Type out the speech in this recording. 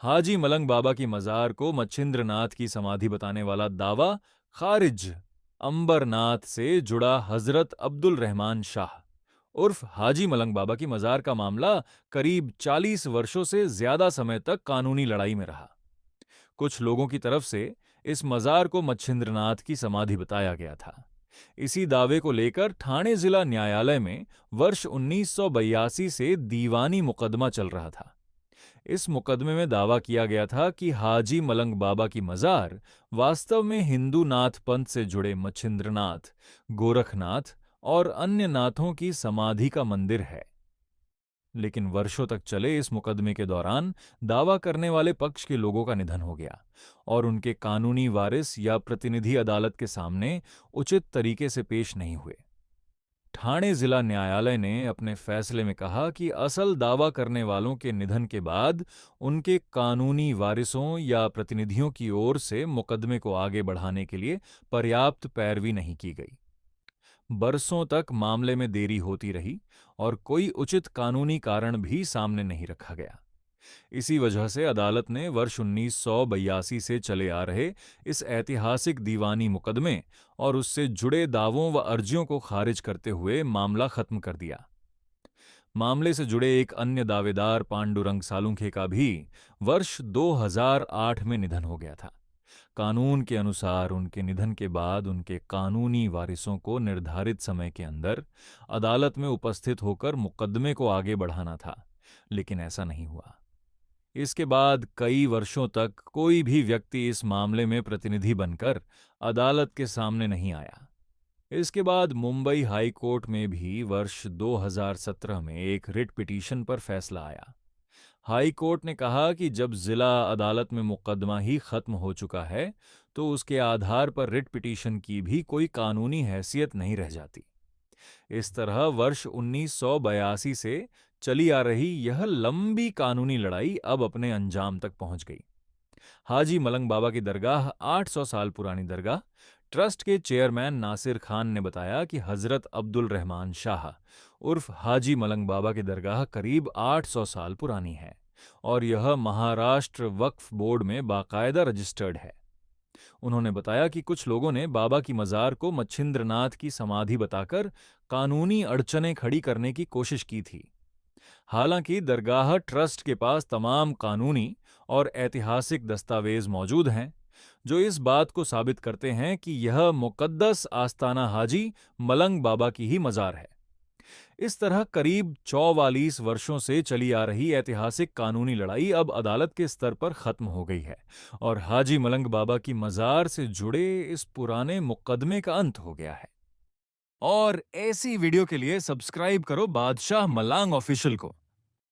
हाजी मलंग बाबा की मजार को मच्छिंद्रनाथ की समाधि बताने वाला दावा खारिज। अंबरनाथ से जुड़ा हजरत अब्दुल रहमान शाह उर्फ हाजी मलंग बाबा की मजार का मामला करीब 40 वर्षों से ज्यादा समय तक कानूनी लड़ाई में रहा। कुछ लोगों की तरफ से इस मजार को मच्छिंद्रनाथ की समाधि बताया गया था। इसी दावे को लेकर ठाणे जिला न्यायालय में वर्ष 1982 से दीवानी मुकदमा चल रहा था। इस मुकदमे में दावा किया गया था कि हाजी मलंग बाबा की मजार वास्तव में हिंदू नाथ पंथ से जुड़े मच्छिंद्रनाथ, गोरखनाथ और अन्य नाथों की समाधि का मंदिर है। लेकिन वर्षों तक चले इस मुकदमे के दौरान दावा करने वाले पक्ष के लोगों का निधन हो गया और उनके कानूनी वारिस या प्रतिनिधि अदालत के सामने उचित तरीके से पेश नहीं हुए। ठाणे जिला न्यायालय ने अपने फैसले में कहा कि असल दावा करने वालों के निधन के बाद उनके कानूनी वारिसों या प्रतिनिधियों की ओर से मुकदमे को आगे बढ़ाने के लिए पर्याप्त पैरवी नहीं की गई। बरसों तक मामले में देरी होती रही और कोई उचित कानूनी कारण भी सामने नहीं रखा गया। इसी वजह से अदालत ने वर्ष 1982 से चले आ रहे इस ऐतिहासिक दीवानी मुकदमे और उससे जुड़े दावों व अर्जियों को खारिज करते हुए मामला खत्म कर दिया। मामले से जुड़े एक अन्य दावेदार पांडुरंग सालुंखे का भी वर्ष 2008 में निधन हो गया था। कानून के अनुसार उनके निधन के बाद उनके कानूनी वारिसों को निर्धारित समय के अंदर अदालत में उपस्थित होकर मुकदमे को आगे बढ़ाना था, लेकिन ऐसा नहीं हुआ। इसके बाद कई वर्षों तक कोई भी व्यक्ति इस मामले में प्रतिनिधि बनकर अदालत के सामने नहीं आया। इसके बाद मुंबई हाई कोर्ट में भी वर्ष 2017 में एक रिट पिटीशन पर फैसला आया। हाई कोर्ट ने कहा कि जब जिला अदालत में मुकदमा ही खत्म हो चुका है तो उसके आधार पर रिट पिटीशन की भी कोई कानूनी हैसियत नहीं रह जाती। इस तरह वर्ष 1982 से चली आ रही यह लंबी कानूनी लड़ाई अब अपने अंजाम तक पहुंच गई। हाजी मलंग बाबा की दरगाह 800 साल पुरानी दरगाह ट्रस्ट के चेयरमैन नासिर खान ने बताया कि हजरत अब्दुल रहमान शाह उर्फ हाजी मलंग बाबा की दरगाह करीब 800 साल पुरानी है और यह महाराष्ट्र वक्फ बोर्ड में बाकायदा रजिस्टर्ड है। उन्होंने बताया कि कुछ लोगों ने बाबा की मजार को मच्छिंद्रनाथ की समाधि बताकर कानूनी अड़चनें खड़ी करने की कोशिश की थी। हालांकि दरगाह ट्रस्ट के पास तमाम कानूनी और ऐतिहासिक दस्तावेज मौजूद हैं जो इस बात को साबित करते हैं कि यह मुकद्दस आस्ताना हाजी मलंग बाबा की ही मजार है। इस तरह करीब 44 वर्षों से चली आ रही ऐतिहासिक कानूनी लड़ाई अब अदालत के स्तर पर खत्म हो गई है और हाजी मलंग बाबा की मजार से जुड़े इस पुराने मुकदमे का अंत हो गया है। और ऐसी वीडियो के लिए सब्सक्राइब करो बादशाह मलांग ऑफिशियल को।